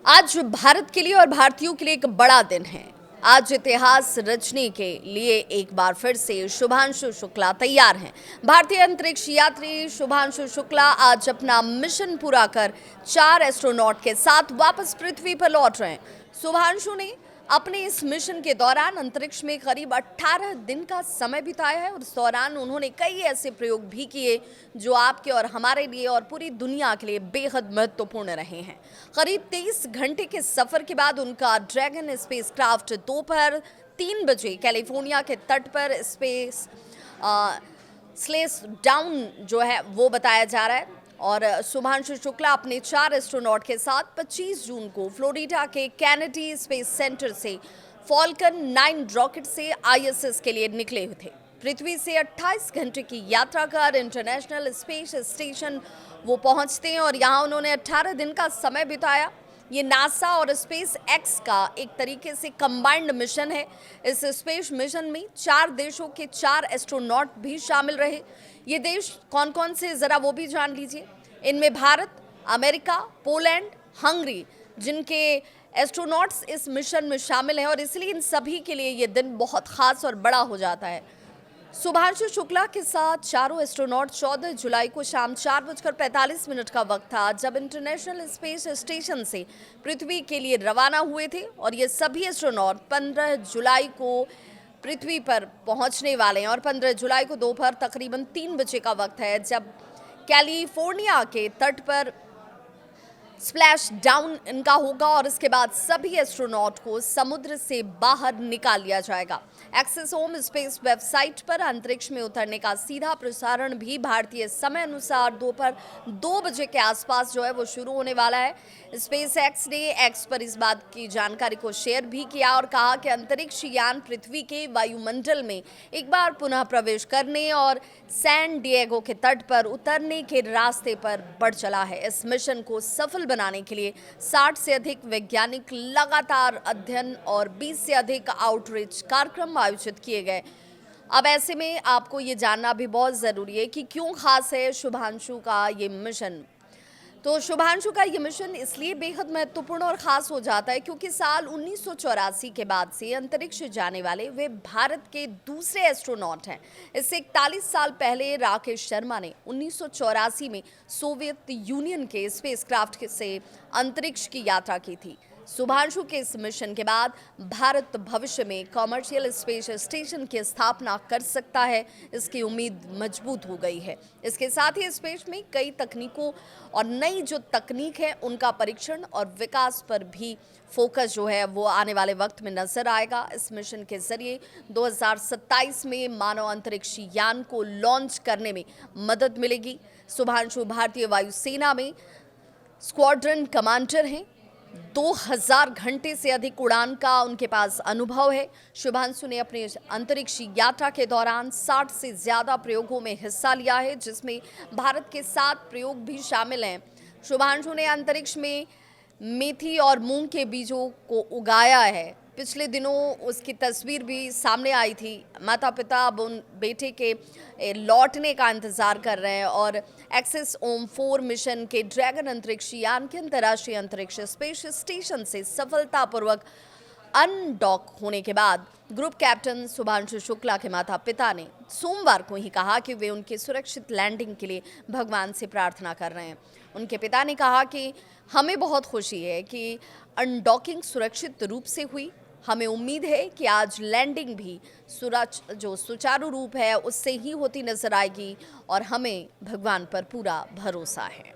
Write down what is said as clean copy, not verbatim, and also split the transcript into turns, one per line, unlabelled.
आज भारत के लिए और भारतीयों के लिए एक बड़ा दिन है। आज इतिहास रचने के लिए एक बार फिर से शुभांशु शुक्ला तैयार हैं। भारतीय अंतरिक्ष यात्री शुभांशु शुक्ला आज अपना मिशन पूरा कर 4 एस्ट्रोनॉट के साथ वापस पृथ्वी पर लौट रहे हैं। शुभांशु ने अपने इस मिशन के दौरान अंतरिक्ष में करीब 18 दिन का समय बिताया है और इस दौरान उन्होंने कई ऐसे प्रयोग भी किए जो आपके और हमारे लिए और पूरी दुनिया के लिए बेहद महत्वपूर्ण रहे हैं। करीब 23 घंटे के सफर के बाद उनका ड्रैगन स्पेसक्राफ्ट दोपहर 3 बजे कैलिफोर्निया के तट पर स्पेस स्लेस डाउन जो है वो बताया जा रहा है। और शुभांशु शुक्ला अपने 4 एस्ट्रोनॉट के साथ 25 जून को फ्लोरिडा के कैनेडी स्पेस सेंटर से फॉल्कन 9 रॉकेट से आईएसएस के लिए निकले हुए थे। पृथ्वी से 28 घंटे की यात्रा कर इंटरनेशनल स्पेस स्टेशन वो पहुंचते हैं और यहाँ उन्होंने 18 दिन का समय बिताया। ये नासा और स्पेस एक्स का एक तरीके से कंबाइंड मिशन है। इस स्पेस मिशन में 4 देशों के 4 एस्ट्रोनॉट भी शामिल रहे। ये देश कौन कौन से ज़रा वो भी जान लीजिए। इनमें भारत, अमेरिका, पोलैंड, हंगरी, जिनके एस्ट्रोनॉट्स इस मिशन में शामिल हैं और इसलिए इन सभी के लिए ये दिन बहुत खास और बड़ा हो जाता है। शुभांशु शुक्ला के साथ चारों एस्ट्रोनॉट 14 जुलाई को शाम 4:45 का वक्त था जब इंटरनेशनल स्पेस स्टेशन से पृथ्वी के लिए रवाना हुए थे और ये सभी एस्ट्रोनॉट 15 जुलाई को पृथ्वी पर पहुंचने वाले हैं और 15 जुलाई को दोपहर तकरीबन 3 बजे का वक्त है जब कैलिफोर्निया के तट पर स्प्लैश डाउन इनका होगा और इसके बाद सभी एस्ट्रोनॉट को समुद्र से बाहर निकाल लिया जाएगा। एक्सेस होम स्पेस वेबसाइट पर अंतरिक्ष में उतरने का सीधा प्रसारण भी भारतीय समय अनुसार दोपहर 2 बजे के आसपास जो है वो शुरू होने वाला है। स्पेस एक्स ने एक्स पर इस बात की जानकारी को शेयर भी किया और कहा कि अंतरिक्ष यान पृथ्वी के वायुमंडल में एक बार पुनः प्रवेश करने और सैन डिएगो के तट पर उतरने के रास्ते पर बढ़ चला है। इस मिशन को सफल बनाने के लिए 60 से अधिक वैज्ञानिक लगातार अध्ययन और 20 से अधिक आउटरीच कार्यक्रम आयोजित किए गए। अब ऐसे में आपको ये जानना भी बहुत ज़रूरी है कि क्यों खास है शुभांशु का ये मिशन। तो शुभांशु का ये मिशन इसलिए बेहद महत्वपूर्ण और ख़ास हो जाता है क्योंकि साल 1984 के बाद से अंतरिक्ष जाने वाले वे भारत के दूसरे एस्ट्रोनॉट हैं। इससे 41 साल पहले राकेश शर्मा ने 1984 में सोवियत यूनियन के स्पेसक्राफ्ट से अंतरिक्ष की यात्रा की थी। शुभांशु के इस मिशन के बाद भारत भविष्य में कॉमर्शियल स्पेस स्टेशन की स्थापना कर सकता है, इसकी उम्मीद मजबूत हो गई है। इसके साथ ही स्पेस में कई तकनीकों और नई जो तकनीक है उनका परीक्षण और विकास पर भी फोकस जो है वो आने वाले वक्त में नजर आएगा। इस मिशन के जरिए 2027 में मानव अंतरिक्ष यान को लॉन्च करने में मदद मिलेगी। शुभांशु भारतीय वायुसेना में स्क्वाड्रन कमांडर हैं। 2000 घंटे से अधिक उड़ान का उनके पास अनुभव है। शुभांशु ने अपने अंतरिक्ष यात्रा के दौरान 60 से ज़्यादा प्रयोगों में हिस्सा लिया है जिसमें भारत के 7 प्रयोग भी शामिल हैं। शुभांशु ने अंतरिक्ष में मेथी और मूंग के बीजों को उगाया है। पिछले दिनों उसकी तस्वीर भी सामने आई थी। माता पिता अब उन बेटे के लौटने का इंतज़ार कर रहे हैं और एक्सेस ओम 4 मिशन के ड्रैगन अंतरिक्ष यान के अंतर्राष्ट्रीय अंतरिक्ष स्पेस स्टेशन से सफलतापूर्वक अनडॉक होने के बाद ग्रुप कैप्टन शुभांशु शुक्ला के माता पिता ने सोमवार को ही कहा कि वे उनकी सुरक्षित लैंडिंग के लिए भगवान से प्रार्थना कर रहे हैं। उनके पिता ने कहा कि हमें बहुत खुशी है कि अनडॉकिंग सुरक्षित रूप से हुई। हमें उम्मीद है कि आज लैंडिंग भी जो सुचारू रूप है उससे ही होती नजर आएगी और हमें भगवान पर पूरा भरोसा है।